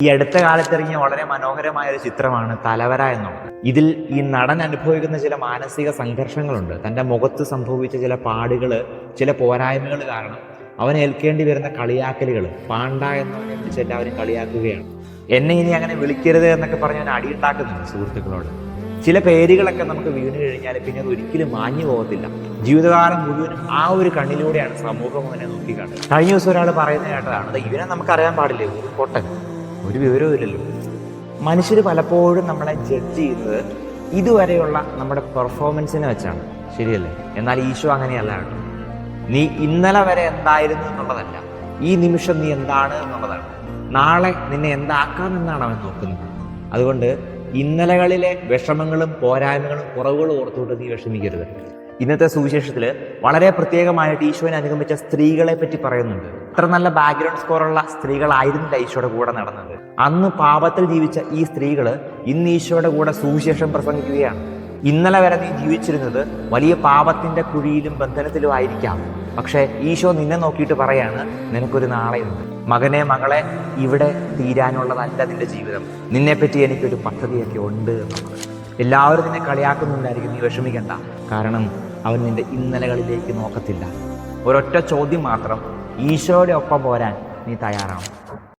ഈ അടുത്ത കാലത്തിറങ്ങിയ വളരെ മനോഹരമായ ഒരു ചിത്രമാണ് തലവര എന്നുള്ളത്. ഇതിൽ ഈ നടൻ അനുഭവിക്കുന്ന ചില മാനസിക സംഘർഷങ്ങളുണ്ട്. തൻ്റെ മുഖത്ത് സംഭവിച്ച ചില പാടുകള്, ചില പോരായ്മകൾ കാരണം അവൻ ഏൽക്കേണ്ടി വരുന്ന കളിയാക്കലുകൾ, പാണ്ട എന്നവനെ വിളിച്ച് എല്ലാവരും കളിയാക്കുകയാണ്. എന്നെ ഇനി അങ്ങനെ വിളിക്കരുത് എന്നൊക്കെ പറഞ്ഞ് അവൻ അടിയുണ്ടാക്കുന്നുണ്ട് സുഹൃത്തുക്കളോട്. ചില പേരുകളൊക്കെ നമുക്ക് വീണ് കഴിഞ്ഞാൽ പിന്നെ അത് ഒരിക്കലും മാഞ്ഞു പോകത്തില്ല. ജീവിതകാലം മുഴുവനും ആ ഒരു കണ്ണിലൂടെയാണ് സമൂഹം അവനെ നോക്കിക്കാണുന്നത്. കഴിഞ്ഞ ദിവസം ഒരാൾ പറയുന്നത് കേട്ടതാണ്, ഇവനെ നമുക്കറിയാൻ പാടില്ലേ, ഒരു പൊട്ടൻ, ഒരു വിവരവും ഇല്ലല്ലോ. മനുഷ്യർ പലപ്പോഴും നമ്മളെ ജഡ്ജ് ചെയ്യുന്നത് ഇതുവരെയുള്ള നമ്മുടെ പെർഫോമൻസിനെ വെച്ചാണ്, ശരിയല്ലേ? എന്നാൽ ഈശോ അങ്ങനെയല്ല കേട്ടോ. നീ ഇന്നലെ വരെ എന്തായിരുന്നു എന്നുള്ളതല്ല, ഈ നിമിഷം നീ എന്താണ് എന്നുള്ളതാണ്. നാളെ നിന്നെ എന്താക്കാമെന്നാണ് അവൻ നോക്കുന്നത്. അതുകൊണ്ട് ഇന്നലകളിലെ വിഷമങ്ങളും പോരായ്മകളും കുറവുകളും ഓർത്തുകൊണ്ട് നീ വിഷമിക്കരുത്. ഇന്നത്തെ സുവിശേഷത്തിൽ വളരെ പ്രത്യേകമായിട്ട് ഈശോനെ അനുഗമിച്ച സ്ത്രീകളെ പറ്റി പറയുന്നുണ്ട്. അത്ര നല്ല ബാക്ക്ഗ്രൗണ്ട് സ്കോറുള്ള സ്ത്രീകളായിരുന്നില്ല ഈശോയുടെ കൂടെ നടന്നത്. അന്ന് പാപത്തിൽ ജീവിച്ച ഈ സ്ത്രീകള് ഇന്ന് ഈശോയുടെ കൂടെ സുവിശേഷം പ്രസംഗിക്കുകയാണ്. ഇന്നലെ വരെ നീ ജീവിച്ചിരുന്നത് വലിയ പാപത്തിന്റെ കുഴിയിലും ബന്ധനത്തിലും ആയിരിക്കാം. പക്ഷെ ഈശോ നിന്നെ നോക്കിയിട്ട് പറയാണ്, നിനക്കൊരു നാളെയുണ്ട്. മകനെ, മകളെ, ഇവിടെ തീരാനുള്ളതല്ല നിന്റെ ജീവിതം. നിന്നെപ്പറ്റി എനിക്കൊരു പദ്ധതിയൊക്കെ ഉണ്ട് എന്നുള്ളത്. എല്ലാവരും നിന്നെ കളിയാക്കുന്നുണ്ടായിരിക്കും, നീ വിഷമിക്കണ്ട. കാരണം അവൻ നിന്റെ ഇന്നലകളിലേക്ക് നോക്കത്തില്ല. ഒരൊറ്റ ചോദ്യം മാത്രം, ഈശോയുടെ ഒപ്പം പോരാൻ നീ തയ്യാറാണോ?